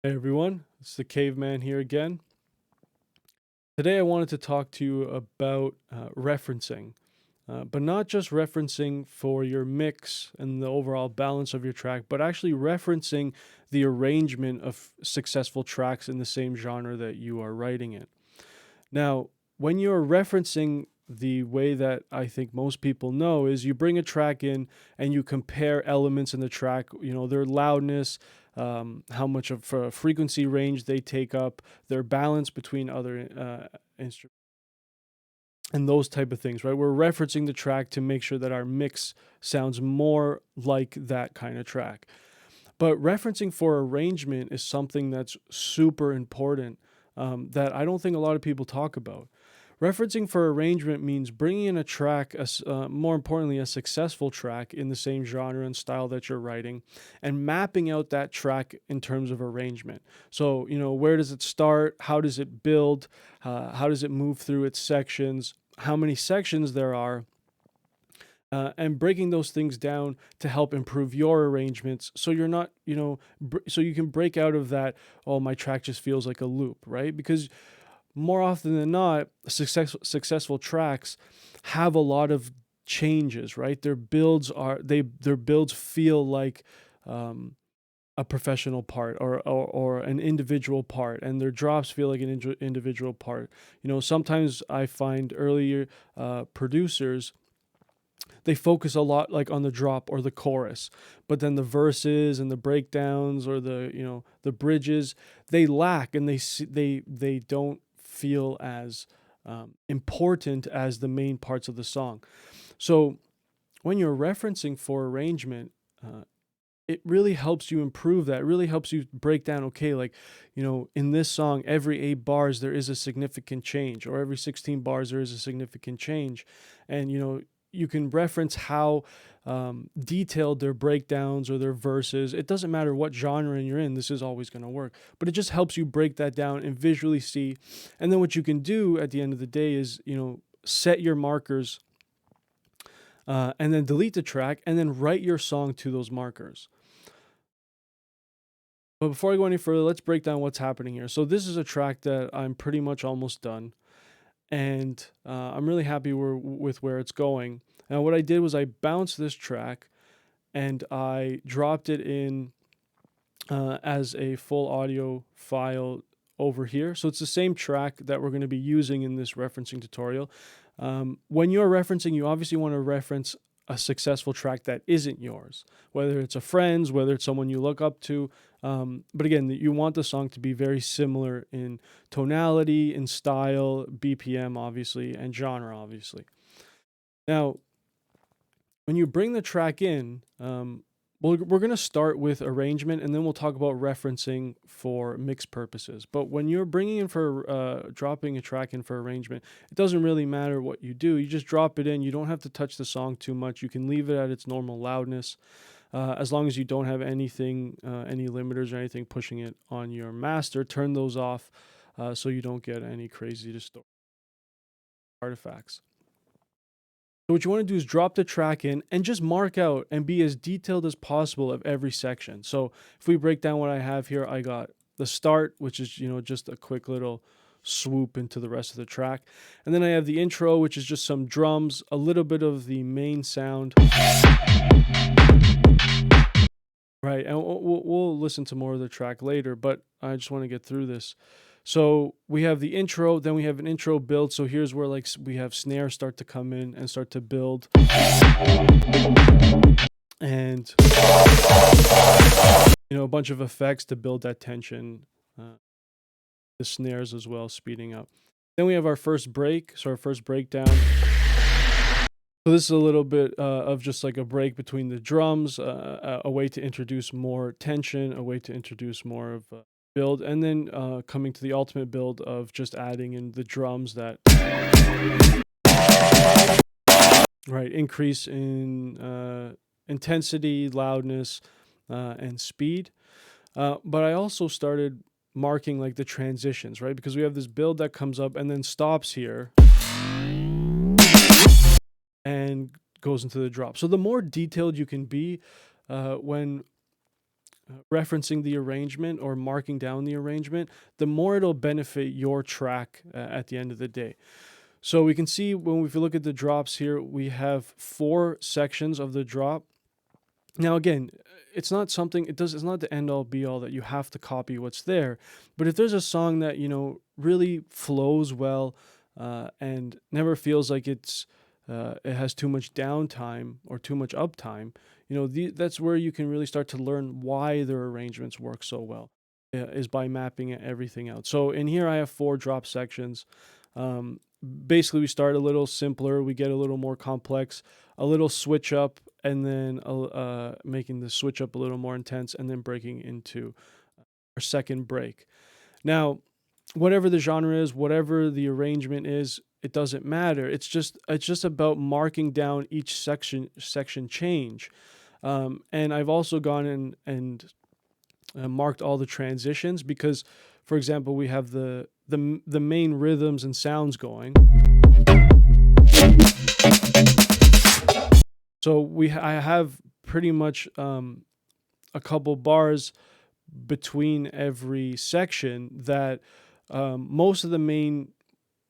Hey everyone, it's the Caveman here again. Today I wanted to talk to you about referencing, but not just referencing for your mix and the overall balance of your track, but actually referencing the arrangement of successful tracks in the same genre that you are writing in. Now, when you're referencing, the way that I think most people know is you bring a track in and you compare elements in the track, their loudness, how much of a frequency range they take up, their balance between other instruments, and those type of things, right? We're referencing the track to make sure that our mix sounds more like that kind of track. But referencing for arrangement is something that's super important, that I don't think a lot of people talk about. Referencing for arrangement means bringing in a track, more importantly, a successful track in the same genre and style that you're writing, and mapping out that track in terms of arrangement. So, where does it start? How does it build? How does it move through its sections? How many sections there are? And breaking those things down to help improve your arrangements, so you're not, so you can break out of that, oh, my track just feels like a loop, right? Because more often than not, successful tracks have a lot of changes, right? Their builds feel like a professional part, or an individual part, and their drops feel like an individual part. Sometimes I find earlier producers, they focus a lot like on the drop or the chorus, but then the verses and the breakdowns, or the bridges, they lack, and they don't feel as important as the main parts of the song. So when you're referencing for arrangement, it really helps you improve that. It really helps you break down, okay, like, in this song, every 8 bars, there is a significant change, or every 16 bars, there is a significant change. And, you can reference how detailed their breakdowns or their verses. It doesn't matter what genre you're in, this is always going to work. But it just helps you break that down and visually see. And then what you can do at the end of the day is, set your markers, and then delete the track, and then write your song to those markers. But before I go any further, let's break down what's happening here. So this is a track that I'm pretty much almost done, and I'm really happy with where it's going. Now, what I did was I bounced this track and I dropped it in as a full audio file over here. So it's the same track that we're going to be using in this referencing tutorial. When you're referencing, you obviously want to reference a successful track that isn't yours, whether it's a friend's, whether it's someone you look up to. But again, you want the song to be very similar in tonality, in style, BPM, obviously, and genre, obviously. Now, when you bring the track in, we're going to start with arrangement, and then we'll talk about referencing for mix purposes. But when you're bringing in for dropping a track in for arrangement, it doesn't really matter what you do. You just drop it in. You don't have to touch the song too much. You can leave it at its normal loudness, as long as you don't have anything, any limiters or anything pushing it on your master. Turn those off, so you don't get any crazy distortion artifacts. So what you want to do is drop the track in and just mark out and be as detailed as possible of every section. So if we break down what I have here, I got the start, which is, just a quick little swoop into the rest of the track. And then I have the intro, which is just some drums, a little bit of the main sound. Right, and we'll listen to more of the track later, but I just want to get through this. So we have the intro, then we have an intro build. So here's where we have snares start to come in and start to build, and a bunch of effects to build that tension. The snares as well, speeding up. Then we have our first break, so our first breakdown. So this is a little bit of just like a break between the drums, a way to introduce more tension, a way to introduce more of build, and then coming to the ultimate build of just adding in the drums that increase in intensity, loudness, and speed. But I also started marking like the transitions, right? Because we have this build that comes up and then stops here and goes into the drop. So the more detailed you can be when referencing the arrangement or marking down the arrangement, the more it'll benefit your track at the end of the day. So we can see if we look at the drops here, we have 4 sections of the drop. Now again, it's not something it's not the end all be all that you have to copy what's there. But if there's a song that, really flows well, and never feels like it has too much downtime or too much uptime, that's where you can really start to learn why their arrangements work so well, is by mapping everything out. So in here I have 4 drop sections. Basically we start a little simpler, we get a little more complex, a little switch up, and then making the switch up a little more intense, and then breaking into our second break. Now, whatever the genre is, whatever the arrangement is, it doesn't matter. It's just about marking down each section change. And I've also gone in and marked all the transitions, because, for example, we have the main rhythms and sounds going. So I have pretty much a couple bars between every section that most of the main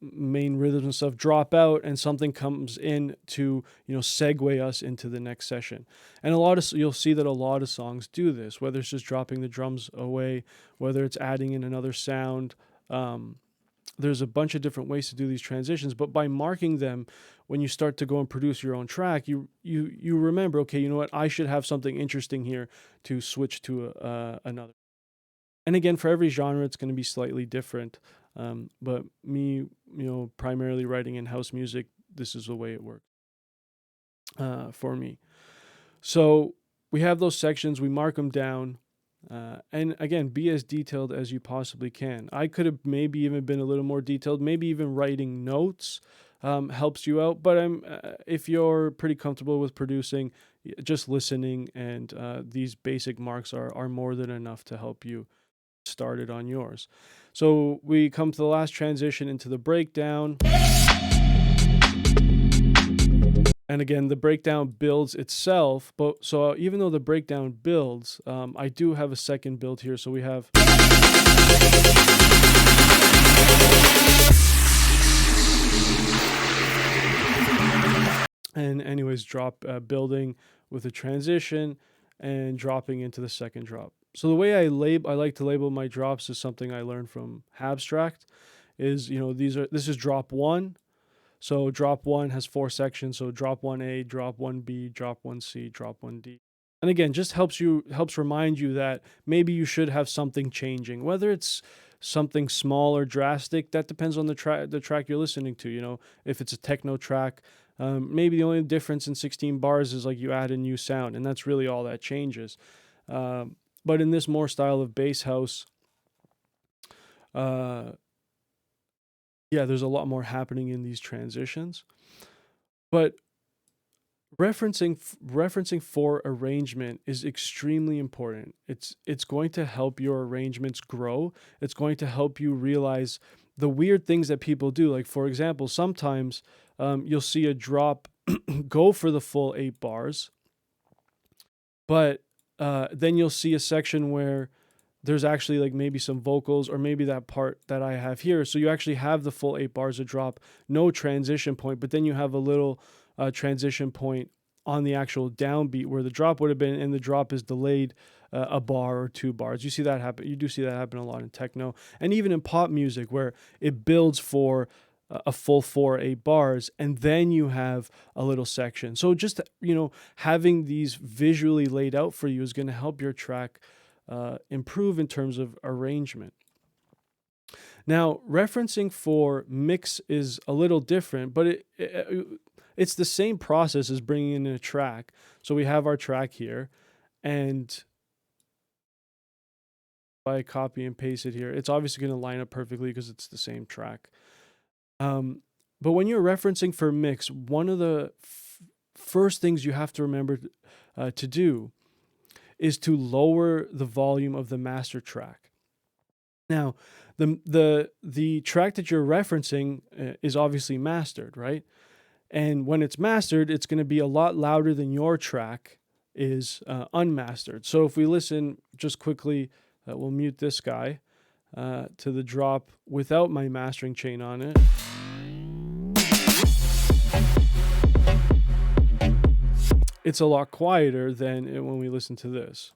rhythms and stuff drop out, and something comes in to segue us into the next session. And you'll see that a lot of songs do this, whether it's just dropping the drums away, whether it's adding in another sound. There's a bunch of different ways to do these transitions, but by marking them, when you start to go and produce your own track, you remember, okay, you know what, I should have something interesting here to switch to another. And again, for every genre, it's going to be slightly different. But me, primarily writing in house music, this is the way it works for me. So we have those sections, we mark them down. And again, be as detailed as you possibly can. I could have maybe even been a little more detailed. Maybe even writing notes helps you out. But if you're pretty comfortable with producing, just listening and these basic marks are more than enough to help you started on yours. So we come to the last transition into the breakdown. And again, the breakdown builds itself, but so even though the breakdown builds, I do have a second build here. So we have and anyways, drop building with a transition and dropping into the second drop. So the way I like to label my drops is something I learned from Abstract. Is this is drop 1. So drop 1 has 4 sections. So drop 1A, drop 1B, drop 1C, drop 1D. And again, just helps remind you that maybe you should have something changing, whether it's something small or drastic. That depends on the track you're listening to. If it's a techno track, maybe the only difference in 16 bars is like you add a new sound, and that's really all that changes. But in this more style of bass house, there's a lot more happening in these transitions. But referencing for arrangement is extremely important. It's going to help your arrangements grow. It's going to help you realize the weird things that people do. Like, for example, sometimes you'll see a drop go for the full 8 bars, but then you'll see a section where there's actually like maybe some vocals, or maybe that part that I have here. So you actually have the full 8 bars of drop, no transition point, but then you have a little transition point on the actual downbeat where the drop would have been, and the drop is delayed a bar or 2 bars. You see that happen. You do see that happen a lot in techno, and even in pop music, where it builds for a full 4-8 bars, and then you have a little section. So just having these visually laid out for you is going to help your track improve in terms of arrangement. Now, referencing for mix is a little different, but it's the same process as bringing in a track. So we have our track here, and if I copy and paste it here, it's obviously going to line up perfectly because it's the same track. But when you're referencing for mix, one of the first things you have to remember to do is to lower the volume of the master track. Now, the track that you're referencing is obviously mastered, right? And when it's mastered, it's going to be a lot louder than your track, is unmastered. So if we listen just quickly, we'll mute this guy to the drop without my mastering chain on it. It's a lot quieter than when we listen to this.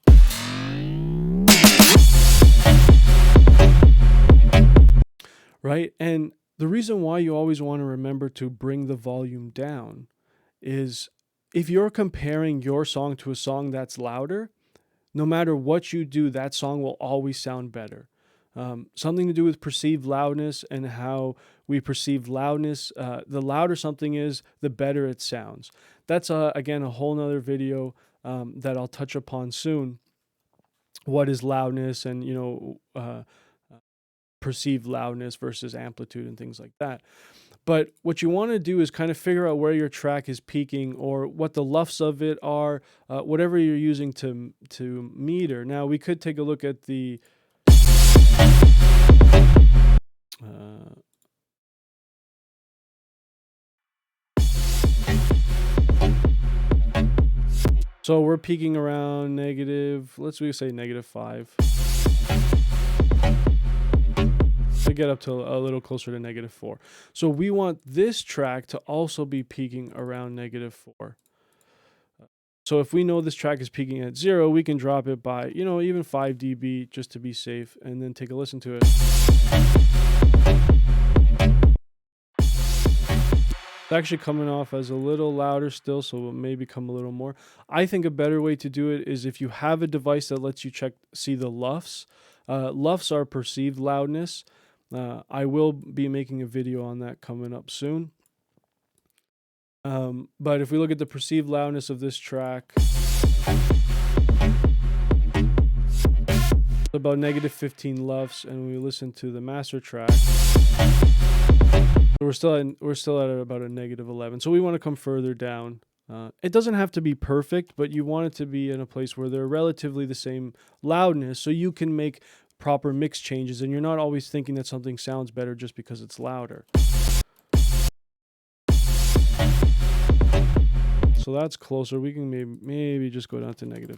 Right? And the reason why you always want to remember to bring the volume down is if you're comparing your song to a song that's louder, no matter what you do, that song will always sound better. Something to do with perceived loudness and how we perceive loudness. The louder something is, the better it sounds. That's, again, a whole nother video that I'll touch upon soon. What is loudness and, perceived loudness versus amplitude and things like that. But what you want to do is kind of figure out where your track is peaking or what the luffs of it are, whatever you're using to meter. Now, we could take a look at the so we're peaking around negative, let's say -5. To get up to a little closer to -4. So we want this track to also be peaking around -4. So if we know this track is peaking at 0, we can drop it by, even 5 dB just to be safe, and then take a listen to it. It's actually coming off as a little louder still, so it may become a little more. I think a better way to do it is if you have a device that lets you see the luffs. Luffs are perceived loudness. I will be making a video on that coming up soon. But if we look at the perceived loudness of this track, it's about -15 luffs, and when we listen to the master track, we're still at about a -11. So we want to come further down. It doesn't have to be perfect, but you want it to be in a place where they're relatively the same loudness, so you can make proper mix changes, and you're not always thinking that something sounds better just because it's louder. So that's closer. We can maybe just go down to -10.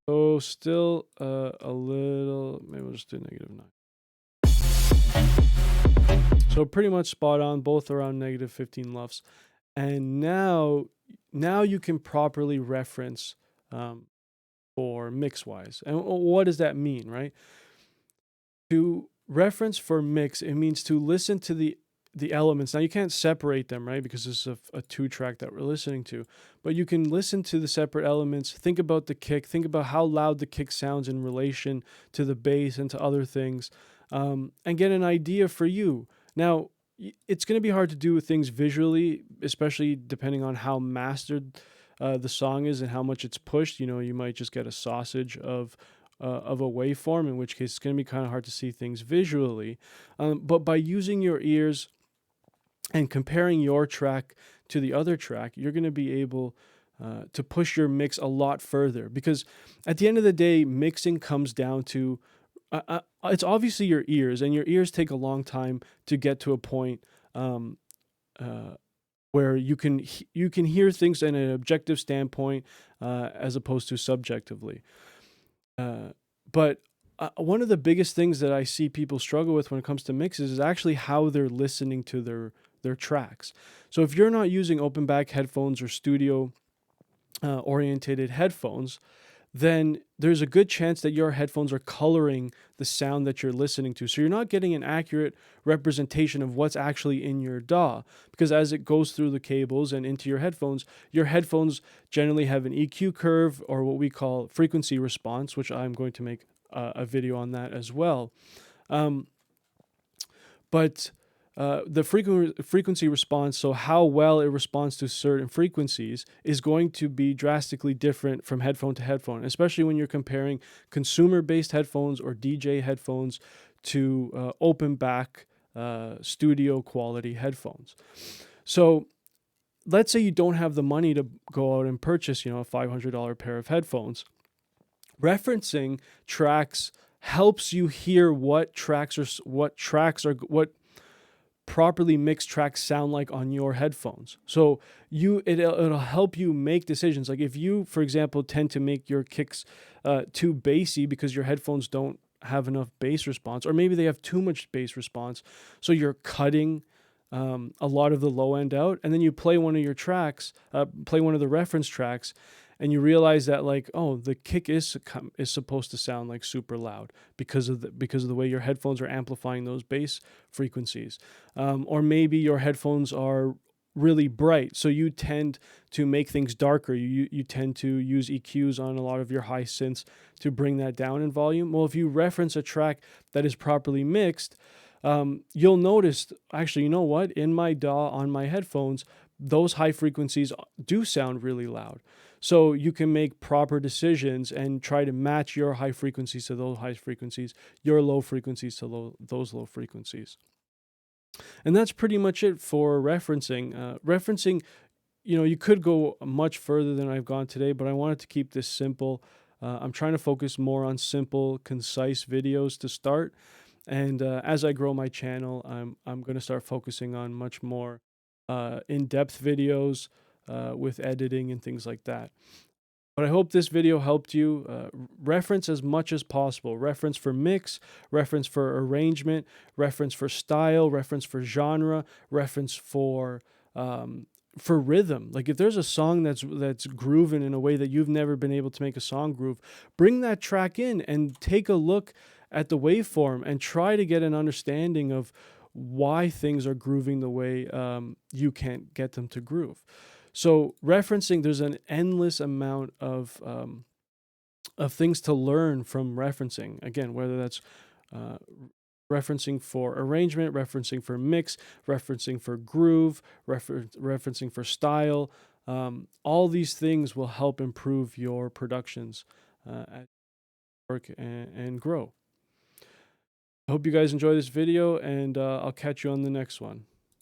So still a little, maybe we'll just do -9. So pretty much spot on, both around -15 luffs. And now you can properly reference for mix-wise. And what does that mean, right? To reference for mix, it means to listen to the elements. Now, you can't separate them, right? Because this is a 2-track that we're listening to. But you can listen to the separate elements, think about the kick, think about how loud the kick sounds in relation to the bass and to other things, and get an idea for you. Now, it's going to be hard to do things visually, especially depending on how mastered the song is and how much it's pushed. You might just get a sausage of a waveform, in which case it's going to be kind of hard to see things visually. But by using your ears and comparing your track to the other track, you're going to be able to push your mix a lot further. Because at the end of the day, mixing comes down to it's obviously your ears, and your ears take a long time to get to a point where you can hear things in an objective standpoint as opposed to subjectively. But one of the biggest things that I see people struggle with when it comes to mixes is actually how they're listening to their tracks. So if you're not using open back headphones or studio orientated headphones, then there's a good chance that your headphones are coloring the sound that you're listening to. So you're not getting an accurate representation of what's actually in your DAW, because as it goes through the cables and into your headphones generally have an EQ curve, or what we call frequency response, which I'm going to make a video on that as well. But the frequency response, so how well it responds to certain frequencies, is going to be drastically different from headphone to headphone, especially when you're comparing consumer-based headphones or DJ headphones to open back studio quality headphones. So let's say you don't have the money to go out and purchase, a $500 pair of headphones. Referencing tracks helps you hear what properly mixed tracks sound like on your headphones. So it'll help you make decisions. Like if you, for example, tend to make your kicks too bassy because your headphones don't have enough bass response, or maybe they have too much bass response, so you're cutting a lot of the low end out, and then you play one of your tracks, play one of the reference tracks, and you realize that, like, oh, the kick is supposed to sound like super loud because of the way your headphones are amplifying those bass frequencies, or maybe your headphones are really bright, so you tend to make things darker. You tend to use EQs on a lot of your high synths to bring that down in volume. Well, if you reference a track that is properly mixed, you'll notice, actually, you know what? In my DAW on my headphones, those high frequencies do sound really loud. So you can make proper decisions and try to match your high frequencies to those high frequencies, your low frequencies to those low frequencies. And that's pretty much it for referencing. Referencing, you could go much further than I've gone today, but I wanted to keep this simple. I'm trying to focus more on simple, concise videos to start. And as I grow my channel, I'm going to start focusing on much more in-depth videos with editing and things like that. But I hope this video helped you. Reference as much as possible. Reference for mix, reference for arrangement, reference for style, reference for genre, reference for rhythm. Like if there's a song that's grooving in a way that you've never been able to make a song groove, bring that track in and take a look at the waveform and try to get an understanding of why things are grooving the way you can't get them to groove. So referencing, there's an endless amount of things to learn from referencing. Again, whether that's referencing for arrangement, referencing for mix, referencing for groove, referencing for style. All these things will help improve your productions at work and grow. I hope you guys enjoy this video, and I'll catch you on the next one.